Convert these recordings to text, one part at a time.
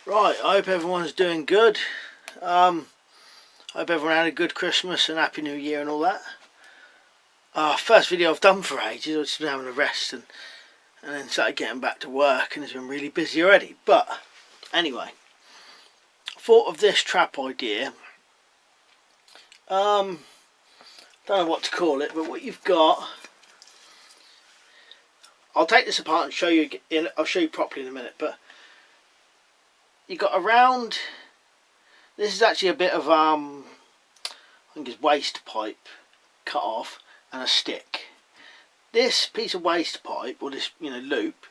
Right, I hope everyone's doing good. Hope everyone had a good Christmas and Happy New Year and all that. First video I've done for ages. I've just been having a rest and then started getting back to work, and it's been really busy already. But anyway, thought of this trap idea. Don't know what to call it, but what you've got, I'll take this apart and show you. I'll show you properly in a minute. But you got around. This is actually a bit of I think it's waste pipe cut off and a stick. This piece of waste pipe, or this loop,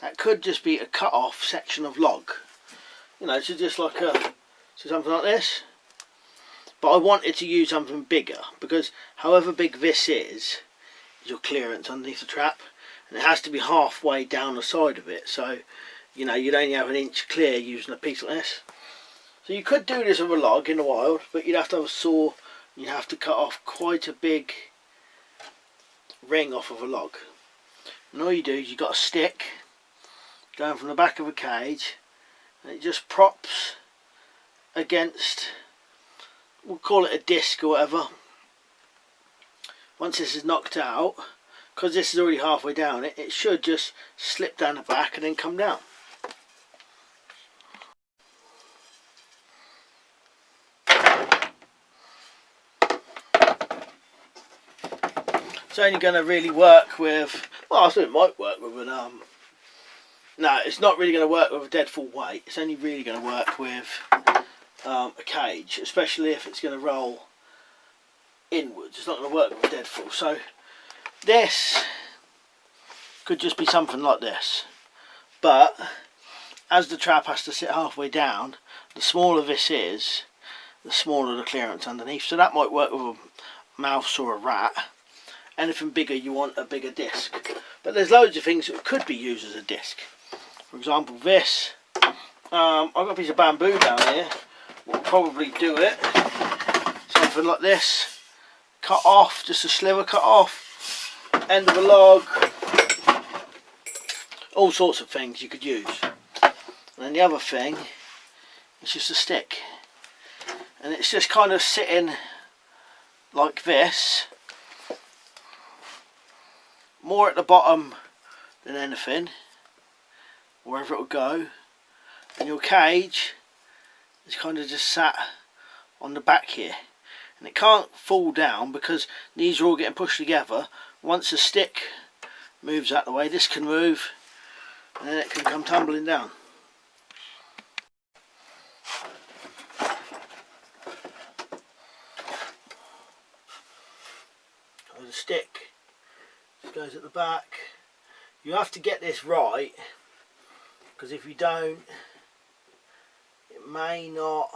that could just be a cut off section of log. So just like something like this. But I wanted to use something bigger because however big this is your clearance underneath the trap, and it has to be halfway down the side of it. So you'd only have an inch clear using a piece like this. So you could do this with a log in the wild, but you'd have to have a saw. You'd have to cut off quite a big ring off of a log. And all you do is you've got a stick going from the back of a cage, and it just props against, we'll call it a disc or whatever. Once this is knocked out, because this is already halfway down, it should just slip down the back and then come down. It's only going to really work with, well, I thought it might work with an, no, it's not really going to work with a dead full weight. It's only really going to work with a cage, especially if it's going to roll inwards. It's not going to work with a dead full. So this could just be something like this. But as the trap has to sit halfway down, the smaller this is, the smaller the clearance underneath. So that might work with a mouse or a rat. Anything bigger, you want a bigger disc. But there's loads of things that could be used as a disc. For example, this. I've got a piece of bamboo down here. We'll probably do it. Something like this. Cut off, just a sliver cut off. End of a log. All sorts of things you could use. And then the other thing is just a stick. And it's just kind of sitting like this. More at the bottom than anything, wherever it will go, and your cage is kind of just sat on the back here, and it can't fall down because these are all getting pushed together. Once the stick moves out of the way, this can move, and then it can come tumbling down. So the stick goes at the back. You have to get this right, because if you don't, it may not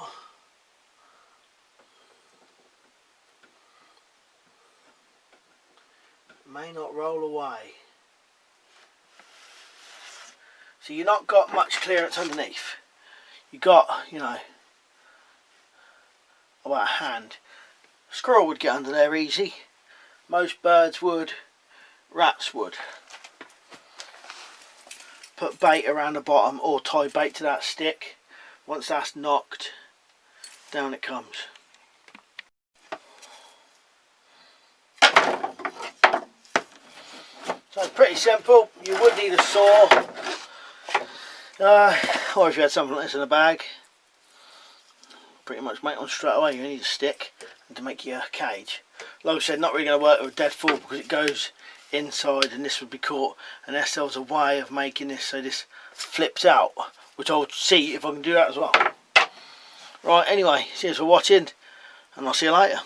roll away. So you've not got much clearance underneath. You got, about a hand. A squirrel would get under there easy. Most birds would. Rats would. Put bait around the bottom or tie bait to that stick. Once that's knocked, down it comes. So it's pretty simple. You would need a saw, or if you had something like this in a bag, pretty much make one straight away. You need a stick and to make your cage. Like I said, not really going to work with a dead fall because it goes inside and this would be caught, unless there was a way of making this so this flips out, which I'll see if I can do that as well. Right, anyway, cheers for watching, and I'll see you later.